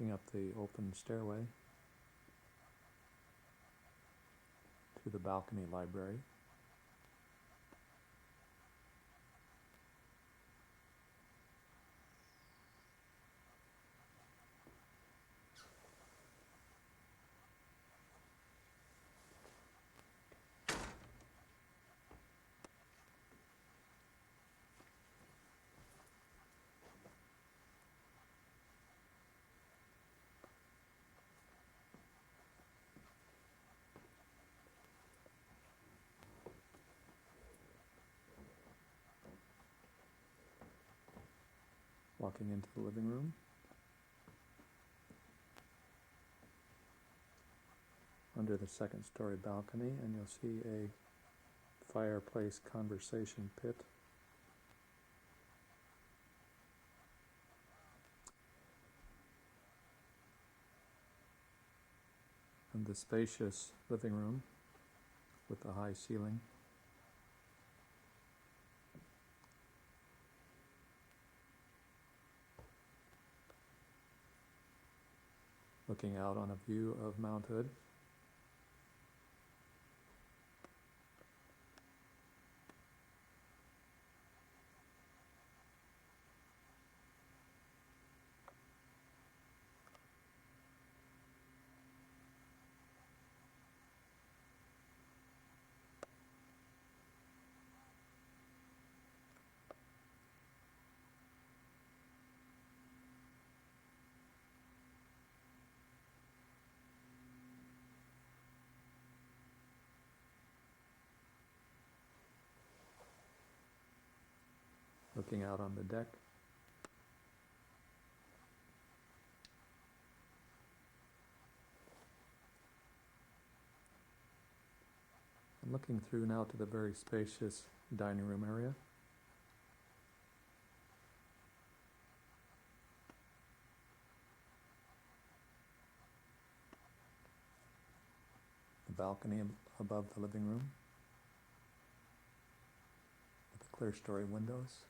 walking up the open stairway to the balcony library. Walking into the living room. Under the second-story balcony, and you'll see a fireplace conversation pit. And the spacious living room with the high ceiling. Looking out on a view of Mount Hood. Looking out on the deck. And looking through now to the very spacious dining room area. The balcony above the living room with the clear-story windows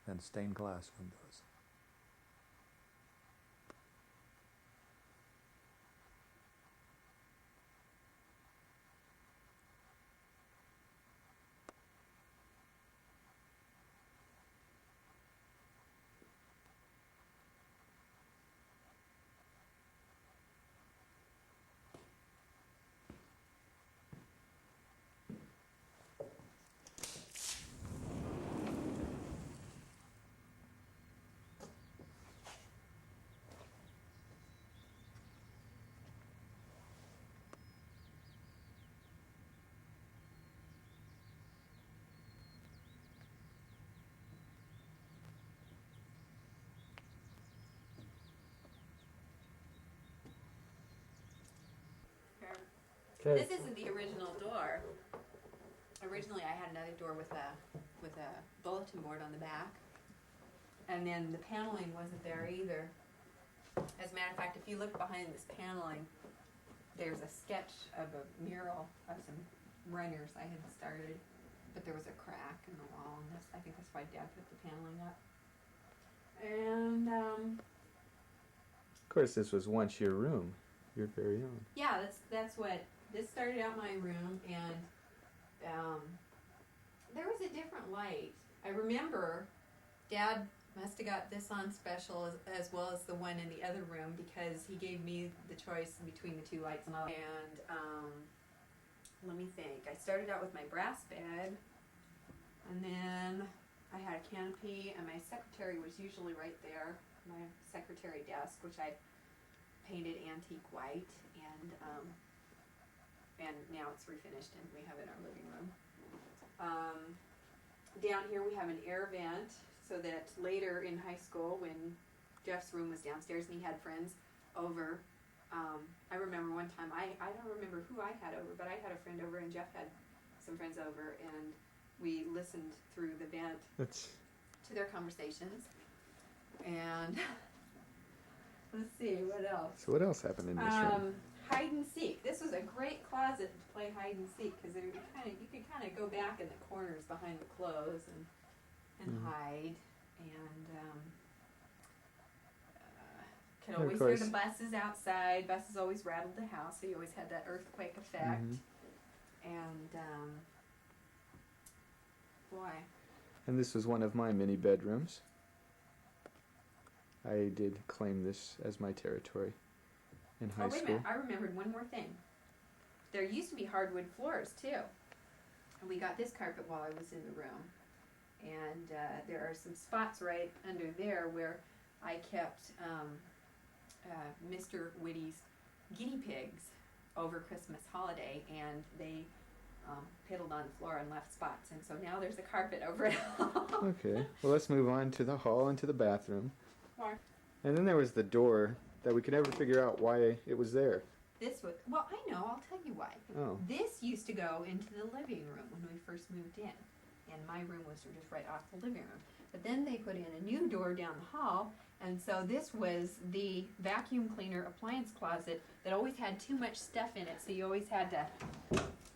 and stained glass windows. Okay. This isn't the original door. Originally, I had another door with a bulletin board on the back, and then the paneling wasn't there either. As a matter of fact, if you look behind this paneling, there's a sketch of a mural of some runners I had started, but there was a crack in the wall, and I think that's why Dad put the paneling up. And of course, this was once your room, your very own. Yeah, that's what. This started out my room, and there was a different light. I remember Dad must have got this on special as well as the one in the other room, because he gave me the choice between the two lights. And let me think. I started out with my brass bed, and then I had a canopy, and my secretary was usually right there, my secretary desk, which I painted antique white, and now it's refinished and we have it in our living room. Down here we have an air vent, so that later in high school, when Jeff's room was downstairs and he had friends over, I remember one time, I don't remember who I had over, but I had a friend over and Jeff had some friends over, and we listened through the vent to their conversations. And let's see, what else? So what else happened in this room? Hide and seek. This was a great closet to play hide and seek, because you could kind of go back in the corners behind the clothes and hide. And Could of always hear course. the buses outside. Buses always rattled the house, so you always had that earthquake effect. Mhm. And boy, And this was one of my mini bedrooms. I did claim this as my territory in high oh wait a school. minute, I remembered one more thing. There used to be hardwood floors too. And we got this carpet while I was in the room. And there are some spots right under there where I kept Mr. Whitty's guinea pigs over Christmas holiday, and they piddled on the floor and left spots. And so now there's a carpet over it all. Okay, well, let's move on to the hall and to the bathroom. Why? And then there was the door that we could never figure out why it was there. This was, well, I know, I'll tell you why. Oh, This used to go into the living room when we first moved in. And my room was just right off the living room. But then they put in a new door down the hall, and so this was the vacuum cleaner appliance closet that always had too much stuff in it, so you always had to,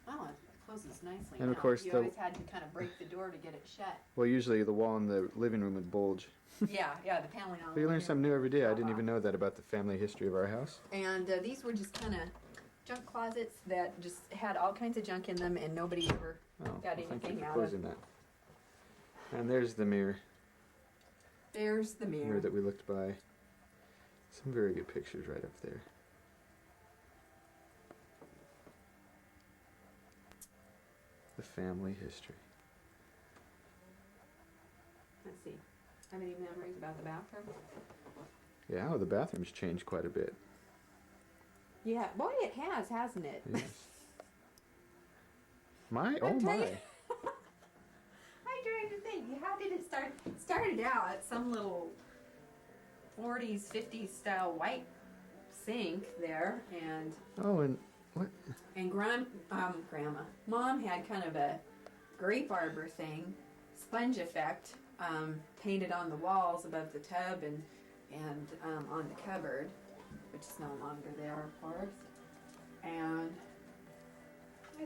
oh, it closes nicely And now. of course you the- always had to kind of break the door to get it shut. well, usually the wall in the living room would bulge. Yeah, the paneling on But you learn the something new every day. I didn't even know that about the family history of our house. And these were just kind of junk closets that just had all kinds of junk in them, and nobody ever Oh, got well, thank anything you for out of closing that. And there's the mirror There's the mirror. that we looked by. Some very good pictures right up there. The family history. Let's see. Have any memories about the bathroom? Yeah, oh, the bathroom's changed quite a bit. Yeah, boy, it has, hasn't it? Yes. My, oh I'm telling my. you. I tried to think, how did it start? It started out at some little 40s, 50s style white sink there, and Oh, and what? grandma, mom had kind of a grape arbor thing, sponge effect, painted on the walls above the tub and on the cupboard, which is no longer there, of course. And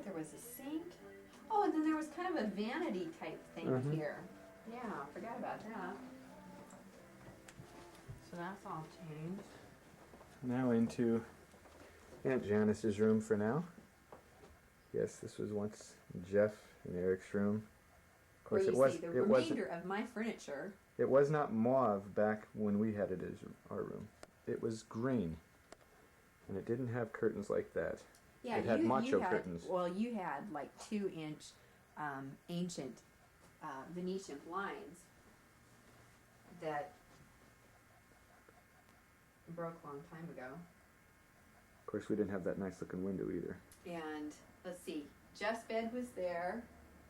there was a sink. Oh, and then there was kind of a vanity type thing Mhm. here. Yeah, forgot about that. So that's all changed. Now into Aunt Janice's room for now. Yes, this was once Jeff and Eric's room. Of course, Where it you was. see the It wasn't. remainder of my furniture. It was not mauve back when we had it as our room. It was green, and it didn't have curtains like that. Yeah, It had you macho had, curtains. well, you had like 2-inch ancient Venetian blinds that broke a long time ago. Of course, we didn't have that nice looking window either. And let's see, Jeff's bed was there,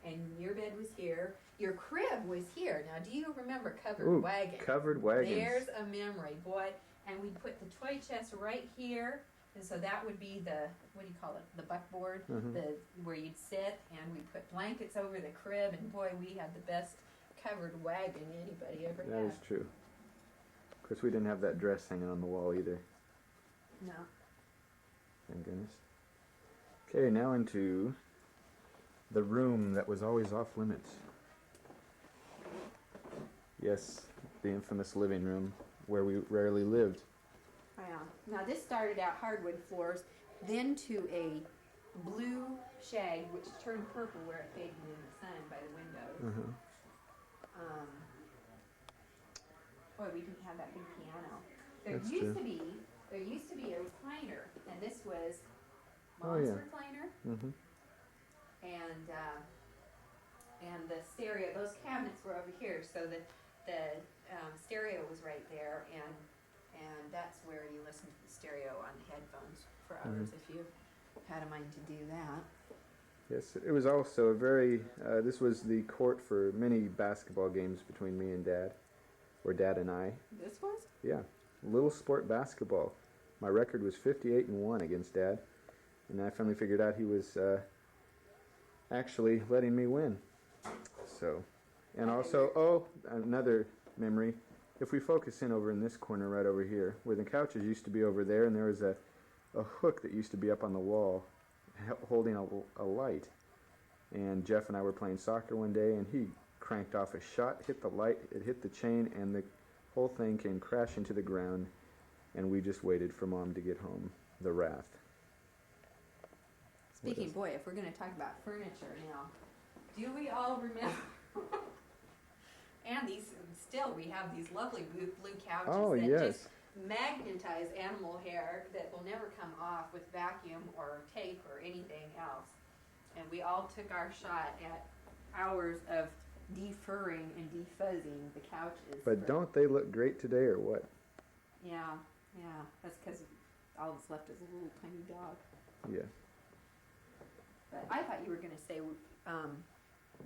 and your bed was here. Your crib was here. Now, do you remember covered Ooh, wagon? covered wagons. There's a memory, boy. And we'd put the toy chest right here, and so that would be the, what do you call it, the buckboard, Mhm. where you'd sit, and we'd put blankets over the crib, and boy, we had the best covered wagon anybody ever That had. is true. Of course, we didn't have that dress hanging on the wall either. No. Thank goodness. Okay, now into the room that was always off limits. Yes, the infamous living room where we rarely lived. Yeah. Now this started out hardwood floors, then to a blue shag, which turned purple where it faded in the sun by the windows. Uh-huh. Boy, we didn't have that big piano. There That's used true. to be a recliner, and this was Oh, Mom's yeah. recliner, Mm-hmm. and the stereo. Those cabinets were over here, so the stereo was right there, and that's where you listen to the stereo on the headphones for hours if you had a mind to do that. Yes, it was also a very, this was the court for many basketball games between me and Dad, or Dad and I. This was? Yeah, little sport basketball. My record was 58-1 against Dad, and I finally figured out he was actually letting me win. So, and also, oh, another memory. If we focus in over in this corner right over here, where the couches used to be over there, and there was a hook that used to be up on the wall holding a light. And Jeff and I were playing soccer one day, and he cranked off a shot, hit the light, it hit the chain, and the whole thing came crashing to the ground. and we just waited for Mom to get home. The wrath. Speaking, boy, if we're going to talk about furniture now, do we all remember? And we have these lovely blue couches Oh, that yes. just magnetize animal hair that will never come off with vacuum or tape or anything else. And we all took our shot at hours of defurring and defuzzing the couches. But don't they look great today, or what? Yeah, that's because all that's left is a little tiny dog. Yeah. But I thought you were going to say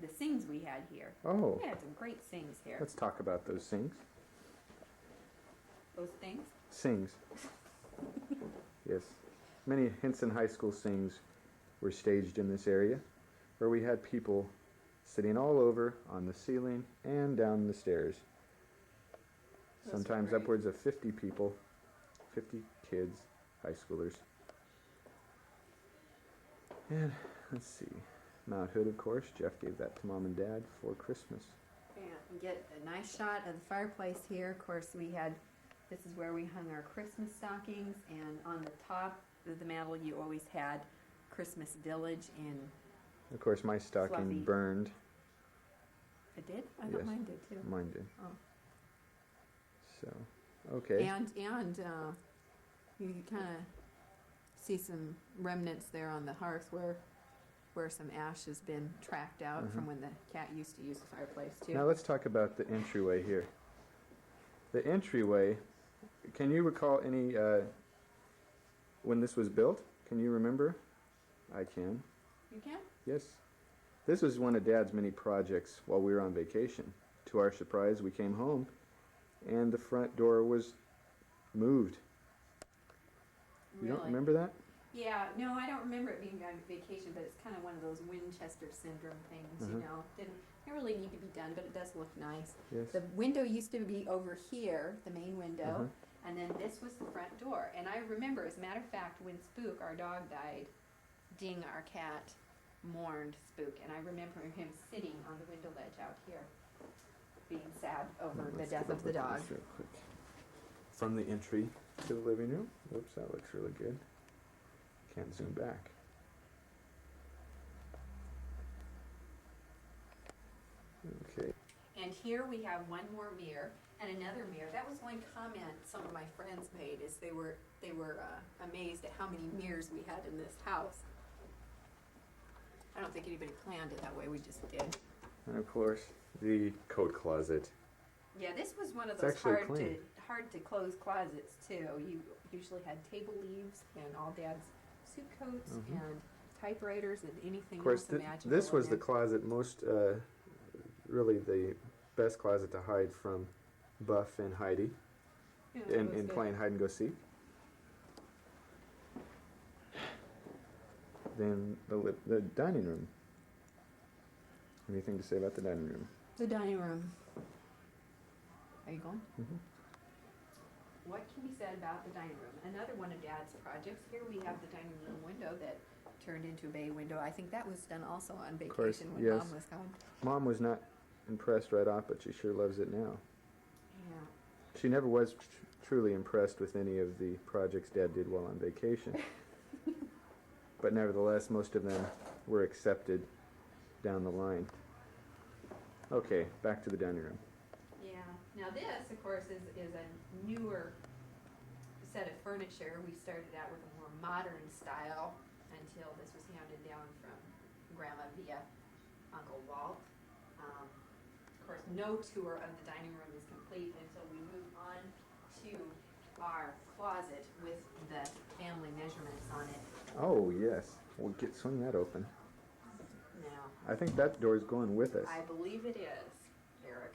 the sings we had here. Oh, We had some great sings here. let's talk about those sings. Those things? Sings. Yes. Many Hinson High School sings were staged in this area, where we had people sitting all over on the ceiling and down the stairs. Those Sometimes were great. upwards of 50 people, 50 kids, high schoolers. And let's see. Mount Hood, of course. Jeff gave that to Mom and Dad for Christmas. Yeah, and get a nice shot of the fireplace here. Of course, this is where we hung our Christmas stockings, and on the top of the mantle you always had Christmas Village in. Of course, my stocking Fluffy. burned. It did? I Yes. thought mine did too. Mine did. Oh. So, okay. And you kind of see some remnants there on the hearth where some ash has been tracked out from when the cat used to use the fireplace too. Now let's talk about the entryway here. The entryway, can you recall any, when this was built? Can you remember? I can. You can? Yes. This was one of Dad's many projects while we were on vacation. To our surprise, we came home and the front door was moved. You don't Really? remember that? Yeah, no, I don't remember it being on vacation, but it's kind of one of those Winchester syndrome things, you know. Didn't really need to be done, but it does look nice. Yes. The window used to be over here, the main window, and then this was the front door. And I remember, as a matter of fact, when Spook, our dog, died, Ding, our cat, mourned Spook, and I remember him sitting on the window ledge out here, being sad over the Let's death look of the at dog. this real quick. From the entry to the living room. Whoops, that looks really good. Can't zoom back. Okay. And here we have one more mirror and another mirror. That was one comment some of my friends made, is they were amazed at how many mirrors we had in this house. I don't think anybody planned it that way. We just did. And of course, the coat closet. Yeah, this was one of It's those actually clean. hard to close closets too. You usually had table leaves and all Dad's suit coats and typewriters and anything Of course, else imaginable. this in was the there. closet most, really the best closet to hide from Buff and Heidi Yeah, that was in good. playing hide and go seek. Then the dining room. Anything to say about the dining room? The dining room. Are you going? Mhm. What can be said about the dining room? Another one of Dad's projects. Here we have the dining room window that turned into a bay window. I think that was done also on course, vacation when yes. Mom was gone. Mom was not impressed right off, but she sure loves it now. Yeah. She never was truly impressed with any of the projects Dad did while on vacation. But nevertheless, most of them were accepted down the line. Okay, back to the dining room. Yeah. Now this, of course, is a newer set of furniture. We started out with a more modern style until this was handed down from Grandma via Uncle Walt. Of course, no tour of the dining room is complete until we move on to our closet with the family measurements on it. Oh, yes. We'll swing that open. Now, I think that door's going with us. I believe it is, Eric.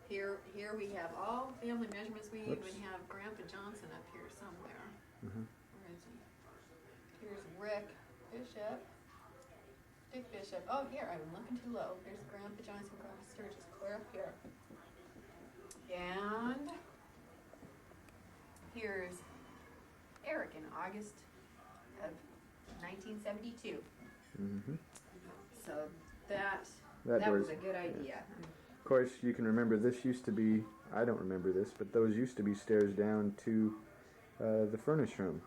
Here we have all family measurements. We Whoops. even have Grandpa Johnson up here somewhere. Mhm. Where is he? Here's Rick Bishop. Dick Bishop. Oh, here, I'm looking too low. There's Grandpa Johnson, Grandpa Sturgis, clear up here. And here's Eric in August of 1972. Mhm. So that That was door's- a good idea. Of course, you can remember this used to be I don't remember this, but those used to be stairs down to the furnace room.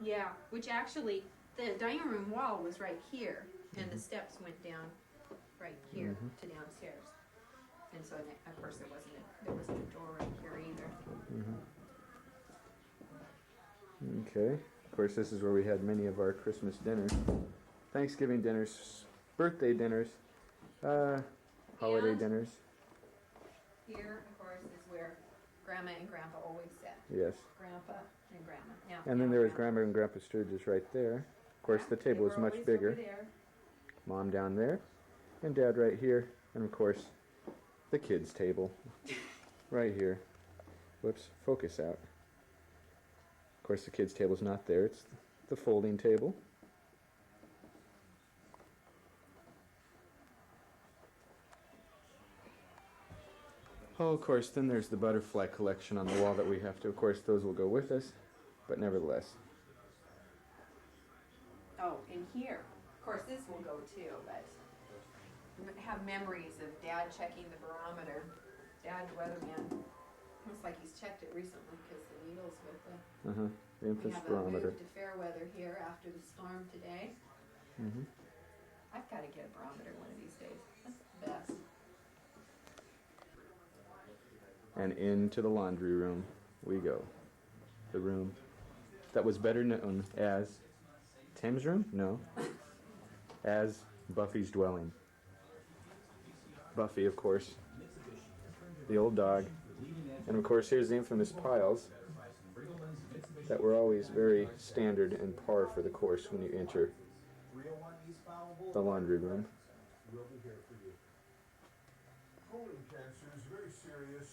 Yeah, which actually, the dining room wall was right here, and the steps went down right here to downstairs. And so, of course, there wasn't a door right here either. Okay. Of course, this is where we had many of our Christmas dinners, Thanksgiving dinners, birthday dinners, holiday And dinners. here, of course, is where Grandma and Grandpa always sat. Yes. Grandpa and Grandma. Yeah, And then there was Grandma and Grandpa Sturgis right there. Of course, the table was much bigger. Mom down there, and Dad right here, and of course, the kids' table right here. Whoops, focus out. Of course, the kids' table's not there. It's the folding table. Oh, of course, then there's the butterfly collection on the wall that we have to, of course, those will go with us, but nevertheless. Oh, and here, of course, this will go too, but have memories of Dad checking the barometer. Dad, the weatherman, looks like he's checked it recently because the needles with the. The We infant's have a barometer. move to fair weather here after the storm today. I've got to get a barometer one of these days. That's the best. And into the laundry room we go. The room that was better known as Tim's room? No. As Buffy's dwelling. Buffy, of course. The old dog. And of course, here's the infamous piles that were always very standard and par for the course when you enter the laundry room.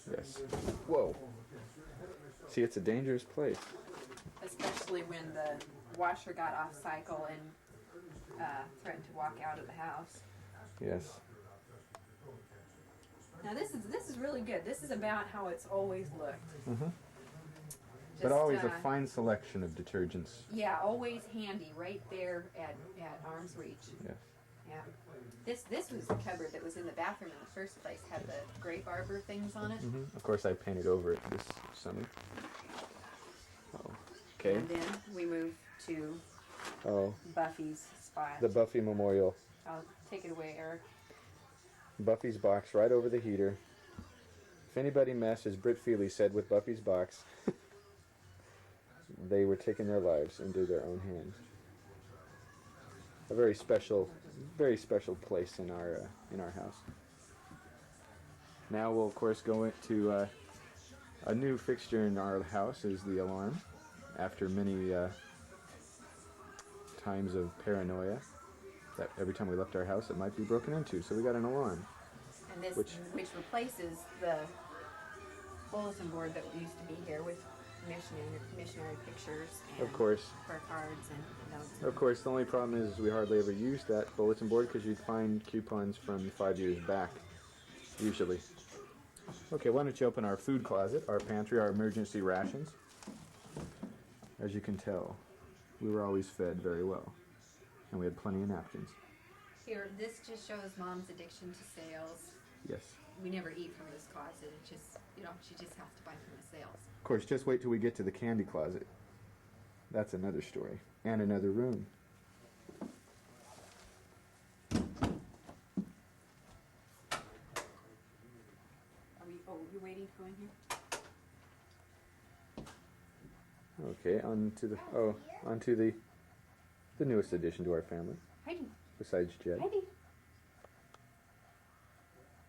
Yes. Whoa. See, it's a dangerous place. Especially when the washer got off cycle and threatened to walk out of the house. Yes. Now this is really good. This is about how it's always looked. But always a fine selection of detergents. Yeah, always handy, right there at arm's reach. Yes. Yeah. This was the cupboard that was in the bathroom in the first place. Had the grape arbor things on it. Of course, I painted over it this summer. Oh. Okay. And then we moved to Oh, Buffy's spot. the Buffy Memorial. I'll take it away, Eric. Buffy's box right over the heater. If anybody messed, as Britt Feely said, with Buffy's box, they were taking their lives into their own hands. A very special place in our house. Now we'll of course go into a new fixture in our house is the alarm. After many times of paranoia that every time we left our house it might be broken into, so we got an alarm. And this, Which replaces the bulletin board that used to be here with missionary pictures and Of course. prayer cards and notes. Of course, the only problem is we hardly ever use that bulletin board because you'd find coupons from 5 years back, usually. Okay, why don't you open our food closet, our pantry, our emergency rations. As you can tell, we were always fed very well, and we had plenty of napkins. Here, this just shows Mom's addiction to sales. Yes. We never eat from this closet. It just, she just has to buy from the sales. Of course, just wait till we get to the candy closet. That's another story. And another room. You're waiting to go in here? Okay, onto the newest addition to our family, Heidi. besides Jed. Heidi.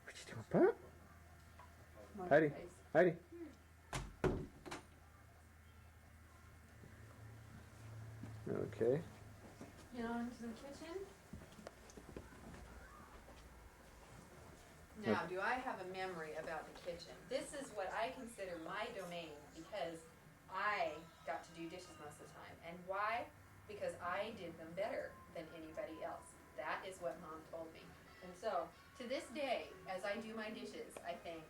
What you doing, Pop? Heidi. Heidi. Okay. On to the kitchen. Now, do I have a memory about the kitchen? This is what I consider my domain because I got to do dishes most of the time. And why? Because I did them better than anybody else. That is what Mom told me. And so, to this day, as I do my dishes, I think,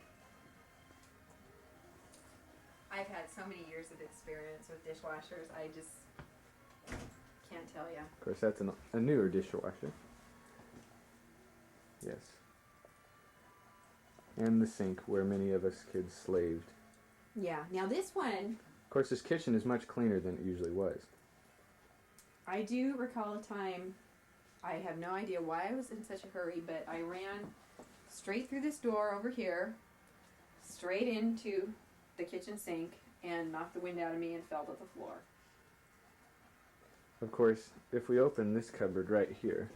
I've had so many years of experience with dishwashers, I just can't tell you. Of course, that's a newer dishwasher. Yes. and the sink where many of us kids slaved. Yeah. Now this one, Of course, this kitchen is much cleaner than it usually was. I do recall a time, I have no idea why I was in such a hurry, but I ran straight through this door over here, straight into the kitchen sink, and knocked the wind out of me and fell to the floor. Of course, if we open this cupboard right here,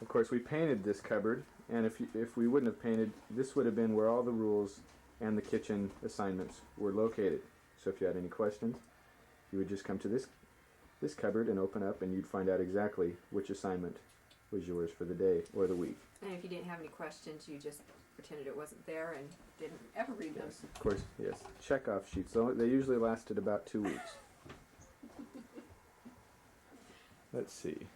of course we painted this cupboard, and if we wouldn't have painted, this would have been where all the rules and the kitchen assignments were located. So if you had any questions, you would just come to this cupboard and open up, and you'd find out exactly which assignment was yours for the day or the week. And if you didn't have any questions, you just pretended it wasn't there and didn't ever read them. Yes, of course, yes. Check-off sheets. They usually lasted about 2 weeks. Let's see.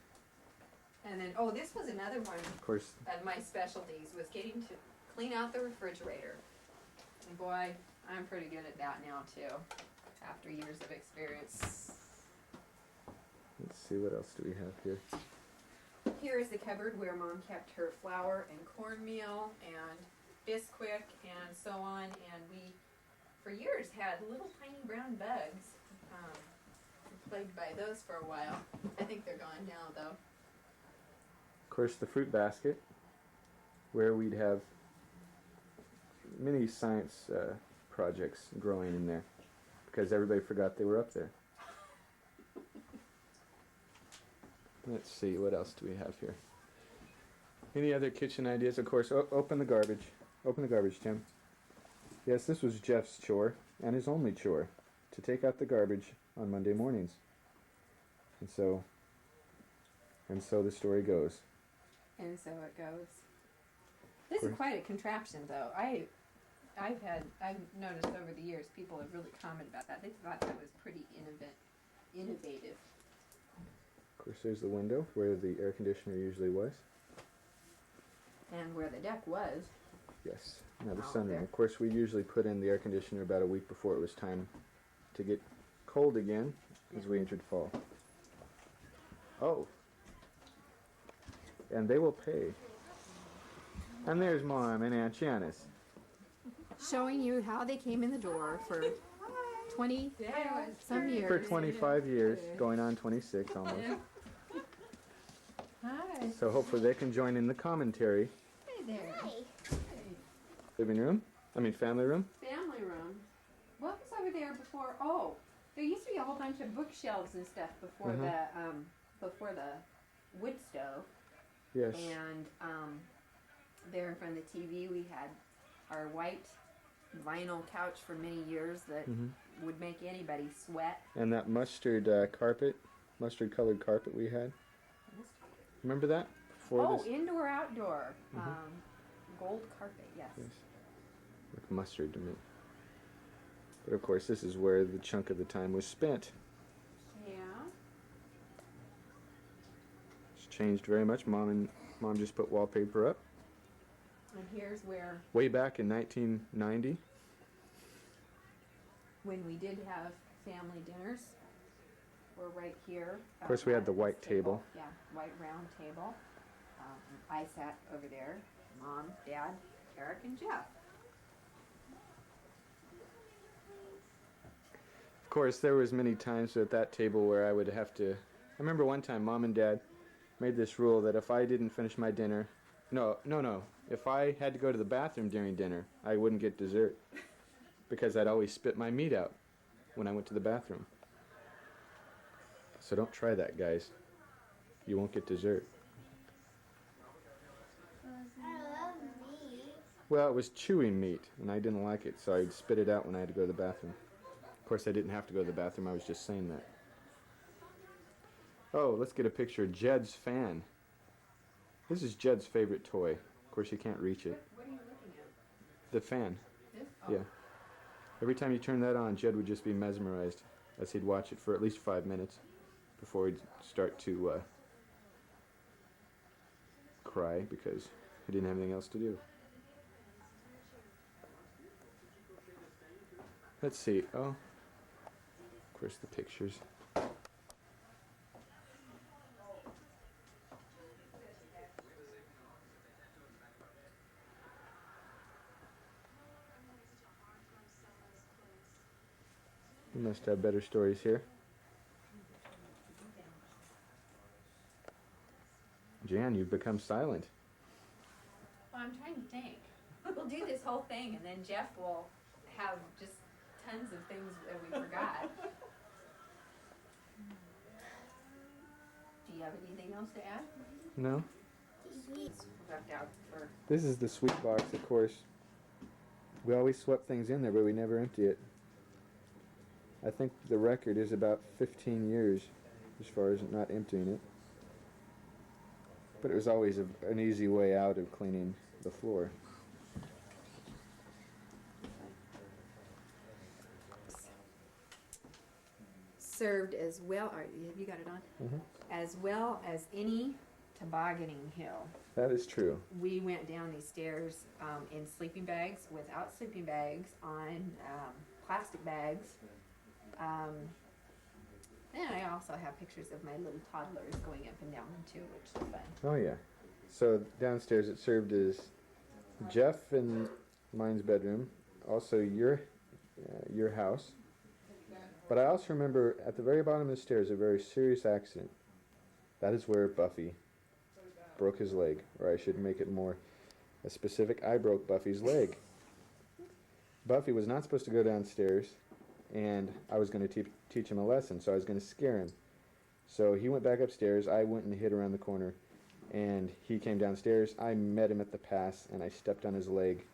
And then, oh, this was another one Of course, of my specialties, was getting to clean out the refrigerator. And boy, I'm pretty good at that now too, after years of experience. let's see, what else do we have here? Here is the cupboard where Mom kept her flour and cornmeal and Bisquick and so on, and we, for years, had little tiny brown bugs. Plagued by those for a while. I think they're gone now, though. Of course, the fruit basket, where we'd have many science projects growing in there, because everybody forgot they were up there. Let's see, what else do we have here? Any other kitchen ideas? Of course, open the garbage. Open the garbage, Tim. Yes, this was Jeff's chore, and his only chore, to take out the garbage on Monday mornings. And so the story goes. And so it goes. This is quite a contraption, though. I've noticed over the years people have really commented about that. They thought that was pretty innovative. Of course, there's the window where the air conditioner usually was. And where the deck was. Yes. Now the Out sunroom. there. Of course, we usually put in the air conditioner about a week before it was time to get cold again, as we entered fall. Oh. And they will pay. And there's Mom and Aunt Janice. Showing you how they came in the door for 20 some years. For 25 years, going on 26 almost. Hi. So hopefully they can join in the commentary. Hey there. Living room? Family room? Family room. What was over there before? Oh, there used to be a whole bunch of bookshelves and stuff before the wood stove. Yes. And there in front of the TV, we had our white vinyl couch for many years that would make anybody sweat. And that mustard colored carpet we had. Remember that? Before this? Indoor, outdoor. Gold carpet, yes. Like mustard to me. But of course, this is where the chunk of the time was spent. Yeah. It's changed very much. Mom just put wallpaper up. And here's where, Way back in 1990. when we did have family dinners, we're right here. Of course, we had the at white this table. Yeah, white round table. I sat over there. Mom, Dad, Eric, and Jeff. Of course, there was many times at that table where I would have to... I remember one time Mom and Dad made this rule that if I didn't finish my dinner... No. If I had to go to the bathroom during dinner, I wouldn't get dessert. Because I'd always spit my meat out when I went to the bathroom. So don't try that, guys. You won't get dessert. I love meat. Well, it was chewing meat, and I didn't like it, so I'd spit it out when I had to go to the bathroom. Of course, I didn't have to go to the bathroom, I was just saying that. Oh, let's get a picture of Jed's fan. This is Jed's favorite toy. Of course, you can't reach it. What are you looking at? The fan. This? Yeah. Every time you turn that on, Jed would just be mesmerized as he'd watch it for at least 5 minutes before he'd start to cry because he didn't have anything else to do. Let's see. Oh, of course, the pictures. You must have better stories here. Jan, you've become silent. Well, I'm trying to think. We'll do this whole thing, and then Jeff will have just tons of things that we forgot. Do you have anything else to add? No? Left out for. This is the sweet box, of course. We always swept things in there, but we never empty it. I think the record is about 15 years as far as not emptying it. But it was always an easy way out of cleaning the floor. Served as well. Have you got it on? Mm-hmm. As well as any tobogganing hill. That is true. We went down these stairs in sleeping bags, without sleeping bags, on plastic bags. Then I also have pictures of my little toddlers going up and down them too, which is fun. Oh yeah. So downstairs it served as Jeff and mine's bedroom, also your house. But I also remember at the very bottom of the stairs a very serious accident. That is where Buffy broke his leg, or I should make it more specific. I broke Buffy's leg. Buffy was not supposed to go downstairs, and I was going to teach him a lesson, so I was going to scare him. So he went back upstairs, I went and hid around the corner, and he came downstairs. I met him at the pass, and I stepped on his leg,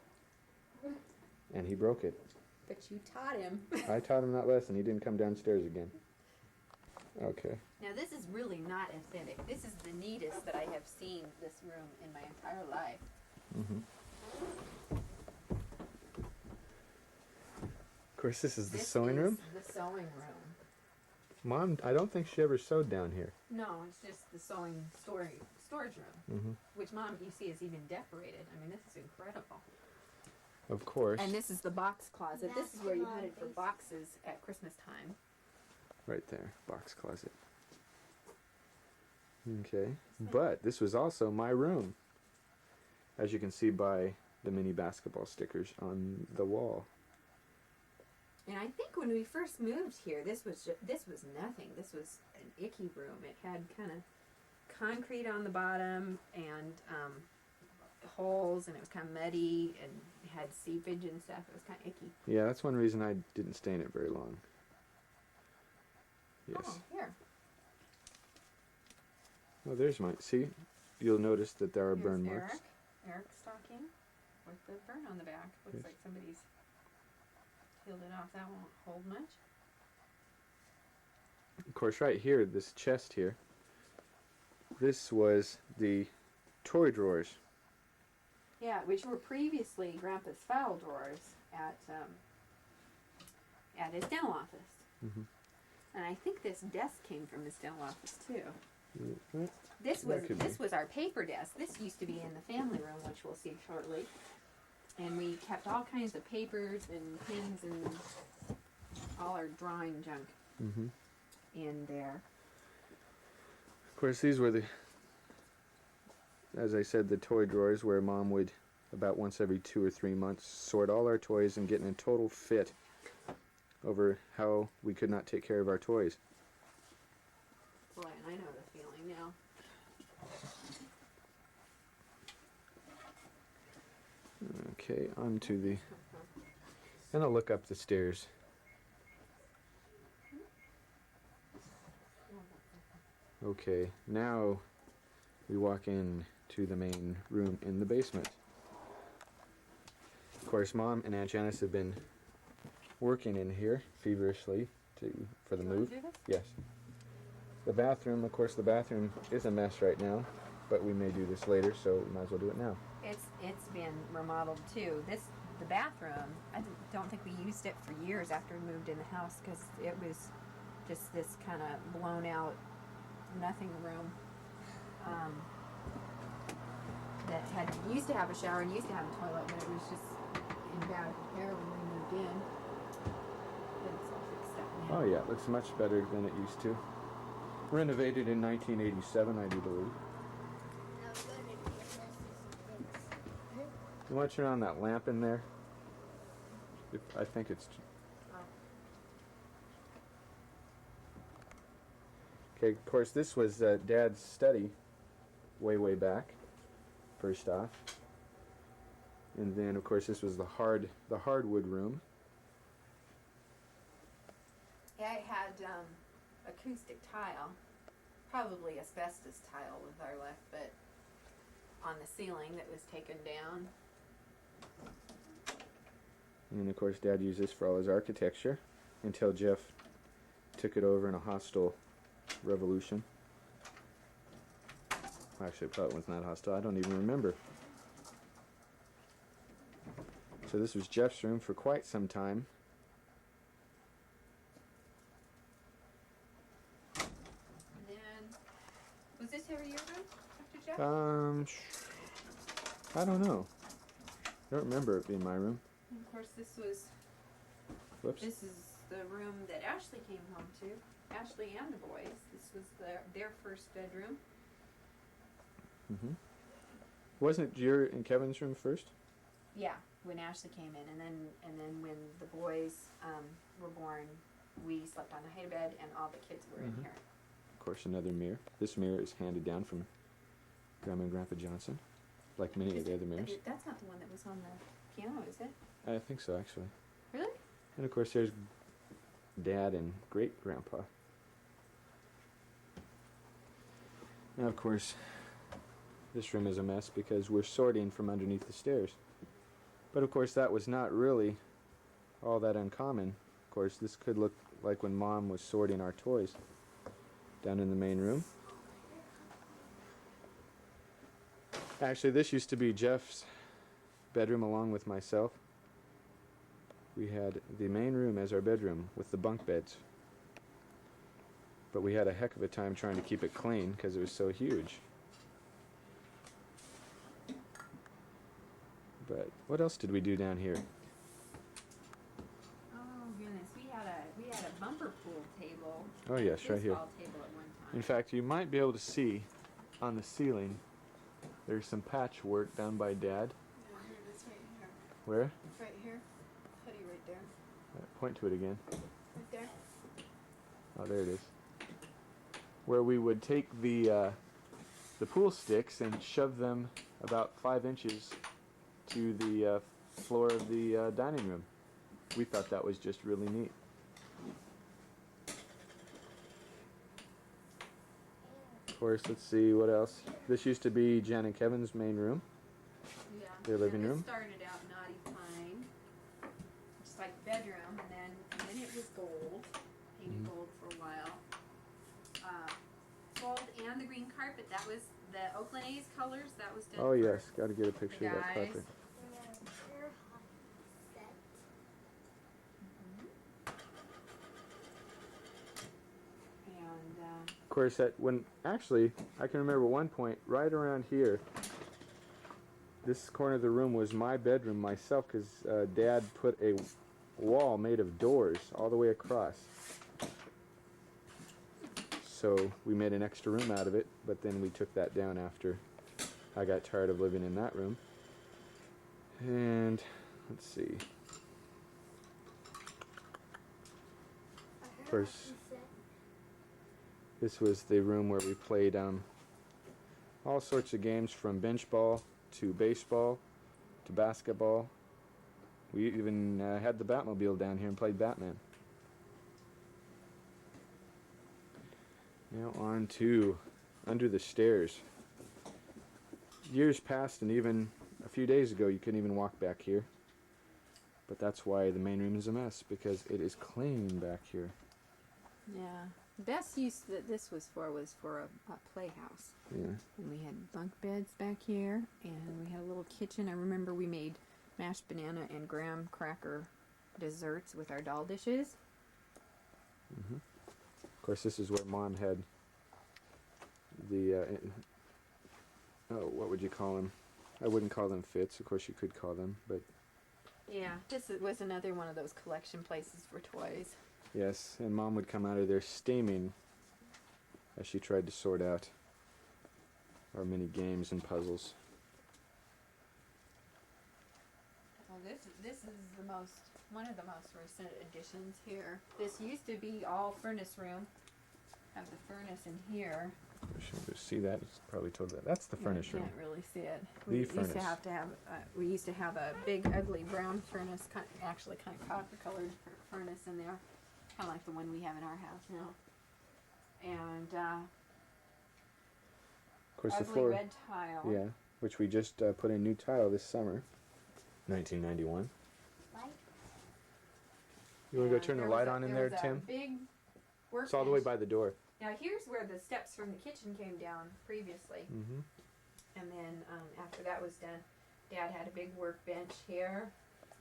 and he broke it. But you taught him. I taught him that lesson. He didn't come downstairs again. Okay. Now this is really not authentic. This is the neatest that I have seen this room in my entire life. Mm-hmm. Of course, this is the This sewing is room. The sewing room. Mom, I don't think she ever sewed down here. No, it's just the sewing storage room, Mm-hmm. which Mom, you see, is even decorated. I mean, this is incredible. Of course. And this is the box closet. This is where you had it for That's boxes at Christmas time. Right there, box closet. Okay, but this was also my room, as you can see by the mini basketball stickers on the wall. And I think when we first moved here, this was nothing. This was an icky room. It had kind of concrete on the bottom and holes, and it was kind of muddy and had seepage and stuff. It was kind of icky. Yeah, that's one reason I didn't stay in it very long. Yes. Oh, here. Oh, there's mine. See, you'll notice that there are Here's burn Eric. marks. Eric's stocking with the burn on the back. Looks Yes. like somebody's peeled it off. That won't hold much. Of course, right here, this chest here, this was the toy drawers. Yeah, which were previously Grandpa's file drawers at his dental office. Mm-hmm. And I think this desk came from his dental office too. Mm-hmm. This That could this be. was our paper desk. This used to be in the family room, which we'll see shortly. And we kept all kinds of papers and pens and all our drawing junk Mm-hmm. in there. Of course, these were the, as I said, the toy drawers where Mom would, about once every 2 or 3 months, sort all our toys and get in a total fit over how we could not take care of our toys. Boy, and I know the feeling now. Okay, on to the, and I'll look up the stairs. Okay, now we walk in to the main room in the basement. Of course, Mom and Aunt Janice have been working in here feverishly for the You wanna move. do this? Yes. The bathroom, of course, the bathroom is a mess right now, but we may do this later, so we might as well do it now. It's been remodeled too. The bathroom, don't think we used it for years after we moved in the house because it was just this kind of blown out nothing room that used to have a shower and used to have a toilet, but it was just in bad repair when we moved in. But it's all fixed up now. Oh yeah, it looks much better than it used to. Renovated in 1987, I do believe. You want to turn on that lamp in there? I think it's... Okay, of course, this was Dad's study way back, first off. And then, of course, this was the hardwood room. Yeah, it had acoustic tile, probably asbestos tile with our left, but on the ceiling that was taken down. And then, of course, Dad used this for all his architecture until Jeff took it over in a hostile revolution. Actually, it probably was not hostile. I don't even remember. So this was Jeff's room for quite some time. And then, was this ever your room after Jeff? I don't know. I don't remember it being my room. And of course, this was. Whoops. This is the room that Ashley came home to. Ashley and the boys. This was their first bedroom. Mm-hmm. Wasn't your and Kevin's room first? Yeah, when Ashley came in, and then when the boys were born, we slept on the hay bed, and all the kids were in here. Of course, another mirror. This mirror is handed down from Grandma and Grandpa Johnson, like many of the other mirrors. That's not the one that was on the piano, is it? I think so, actually. Really? And of course, there's Dad and Great Grandpa. Now, of course, this room is a mess because we're sorting from underneath the stairs. But of course, that was not really all that uncommon. Of course, this could look like when Mom was sorting our toys down in the main room. Actually, this used to be Jeff's bedroom along with myself. We had the main room as our bedroom with the bunk beds. But we had a heck of a time trying to keep it clean because it was so huge. But what else did we do down here? Oh goodness, we had a bumper pool table. Oh yes, right here. Baseball table at one time. In fact, you might be able to see on the ceiling there's some patchwork done by Dad. Yeah, here it is, right here. Where? Right here. Putty right there. Point to it again. Right there. Oh, there it is. Where we would take the pool sticks and shove them about 5 inches to the floor of the dining room. We thought that was just really neat. Of course, let's see what else. This used to be Jan and Kevin's main room. Yeah. Their living room. It started out naughty pine, just like bedroom, and then it was gold, painted gold for a while. Gold and the green carpet. That was the Oakland A's colors. That was done. Oh for yes, got to get a picture of that guys. carpet. And Of course, I can remember one point right around here. This corner of the room was my bedroom myself because Dad put a wall made of doors all the way across. So we made an extra room out of it, but then we took that down after I got tired of living in that room. And let's see. First, this was the room where we played all sorts of games from bench ball to baseball to basketball. We even had the Batmobile down here and played Batman. Now on to under the stairs. Years passed, and even a few days ago you couldn't even walk back here. But that's why the main room is a mess, because it is clean back here. yeah, the best use that this was for a playhouse. Yeah. And we had bunk beds back here, and we had a little kitchen. I remember we made mashed banana and graham cracker desserts with our doll dishes. Mm-hmm. Of course, this is where Mom had the, what would you call them? I wouldn't call them fits. Of course, you could call them, but Yeah, this was another one of those collection places for toys. yes. And Mom would come out of there steaming as she tried to sort out our mini games and puzzles. Well, this is one of the most recent additions here. This used to be all furnace room, have the furnace in here. We should just see that. It's probably totally. That's the Yeah, furnace you room. can't really see it. The We used furnace. to have we used to have a big, ugly brown furnace, actually kind of copper-colored furnace in there, kind of like the one we have in our house now. And Of course, the ugly floor. red tile. Yeah, which we just put in new tile this summer, 1991. Light? You want to go And turn the there light was a- on in there, was a Tim? Big It's all the way workbench. by the door. Now here's where the steps from the kitchen came down previously, Mm-hmm. and then after that was done, Dad had a big workbench here.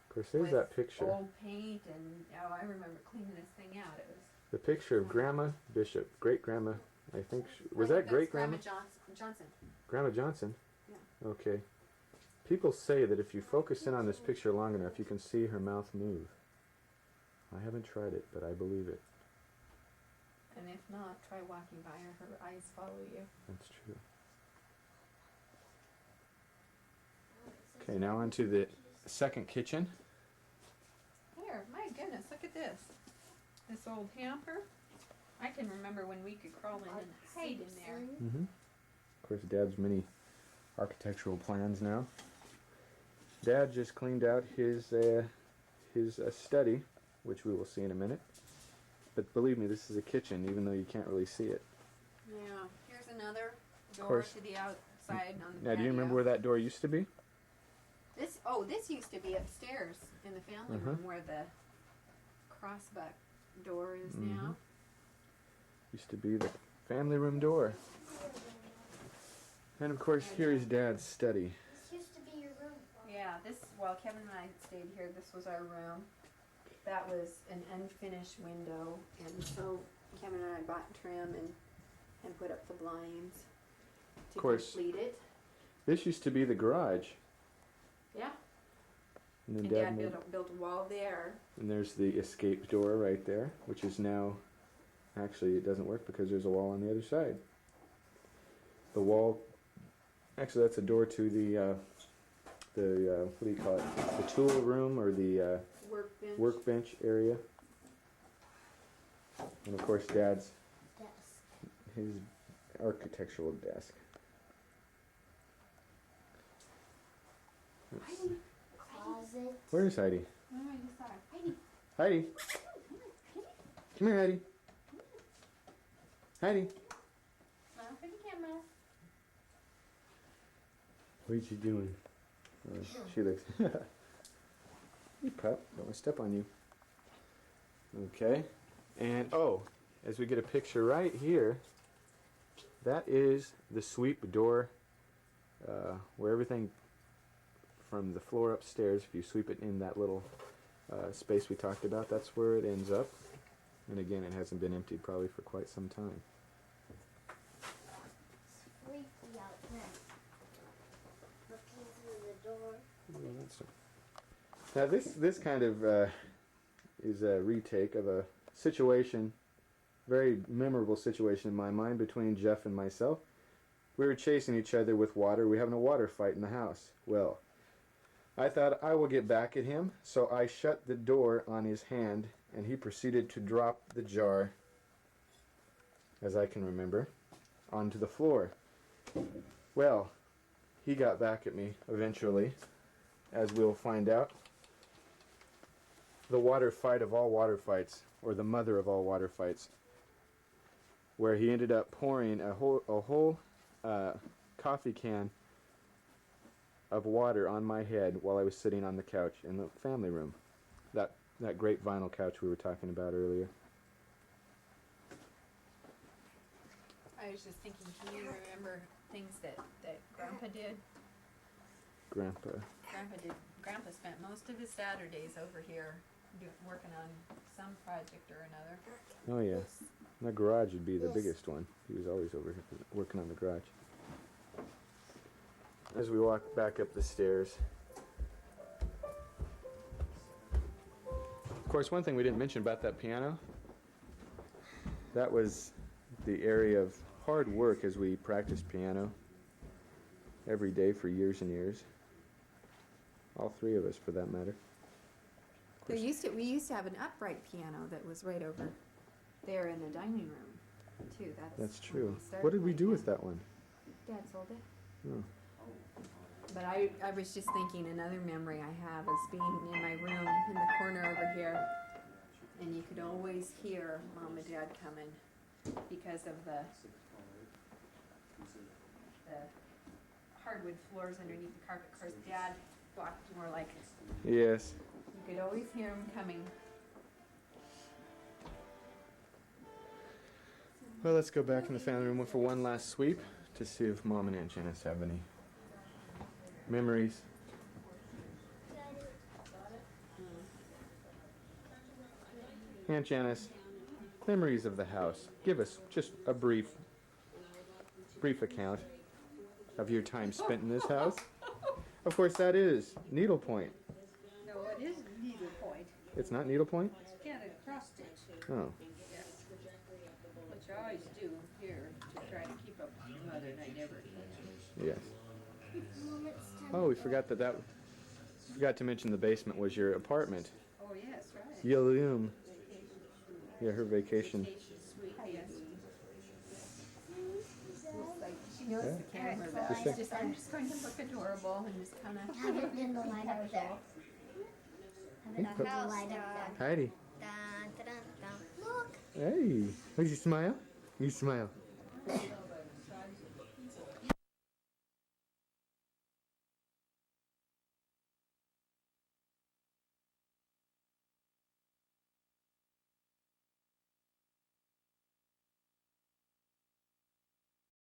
Of course, there's with that picture. Old paint, and I remember cleaning this thing out. It was. The picture of Grandma Bishop, great grandma. I think was I that think great that's grandma? Johnson. Grandma Johnson. Yeah. Okay. People say that if you focus in on this picture long enough, you can see her mouth move. I haven't tried it, but I believe it. And if not, try walking by her. Her eyes follow you. That's true. Okay, now on to the second kitchen. Here, my goodness, look at this. This old hamper. I can remember when we could crawl in and hide in there. Mm-hmm. Of course, Dad's many architectural plans now. Dad just cleaned out his study, which we will see in a minute. But believe me, this is a kitchen, even though you can't really see it. Yeah. Here's another door course. to the outside on the Now, do you remember where that door used to be? This used to be upstairs in the family Uh-huh. room where the crossbuck door is Mhm. now. Used to be the family room door. And of course, here is Dad's study. This used to be your room. Yeah, while Kevin and I stayed here, this was our room. That was an unfinished window, and so Kevin and I bought trim and put up the blinds to course. complete it. This used to be the garage. Yeah, And then and Dad Dad made, built a wall there. and there's the escape door right there, which is now, actually it doesn't work because there's a wall on the other side. The wall, actually that's a door to the what do you call it? The tool room or the Workbench. workbench area. And of course Dad's, Desk. his architectural desk. Let's see. Closet. Where's Heidi? Oh, I just saw it. Heidi! Come here, Heidi. Heidi! Smile for the camera. What are you doing? She looks. Hey, pup. Don't want to step on you. Okay. And, oh, as we get a picture right here, that is the sweep door where everything from the floor upstairs, if you sweep it in that little space we talked about, that's where it ends up. And again, it hasn't been emptied probably for quite some time. It's freaky out there. Looking through the door. Now this kind of is a retake of a situation, very memorable situation in my mind between Jeff and myself. We were chasing each other with water. We were having a water fight in the house. Well, I thought I will get back at him, so I shut the door on his hand, and he proceeded to drop the jar, as I can remember, onto the floor. Well, he got back at me eventually, as we'll find out. The water fight of all water fights, or the mother of all water fights, where he ended up pouring a whole coffee can of water on my head while I was sitting on the couch in the family room. That great vinyl couch we were talking about earlier. I was just thinking, can you remember things that Grandpa did? Grandpa. Grandpa spent most of his Saturdays over here working on some project or another. Oh yeah. The garage would be the biggest one. He was always over here working on the garage. As we walk back up the stairs. Of course, one thing we didn't mention about that piano, that was the area of hard work as we practiced piano every day for years and years. All three of us, for that matter. We used to have an upright piano that was right over there in the dining room. too. That's when true. started What did we playing do it. with that one? Dad sold it. Oh. But I was just thinking another memory I have is being in my room in the corner over here, and you could always hear Mom and Dad coming because of the hardwood floors underneath the carpet. Of course, Dad walked more like Yes. you could always hear him coming. Well, let's go back in the family room for one last sweep to see if Mom and Aunt Janice have any memories. Aunt Janice, memories of the house. Give us just a brief account of your time spent in this house. Of course, that is needlepoint. No, it is needlepoint. It's not needlepoint? It's Canada cross stitch, Oh, yes. Which I always do here to try to keep up with your mother, and I never can. yes. Mom, it's time Oh, we forgot forgot to mention the basement was your apartment. Oh, yes, right. Yalum. Yeah, her vacation. Vacation suite, yes. Just like she knows Yeah. the camera though. Just It's just I'm just going to look adorable and just kind of. Haven't been the light up there. Haven't been the light up there. Heidi. Dun, dun, dun, dun. Look. Hey. Did you smile? You smile.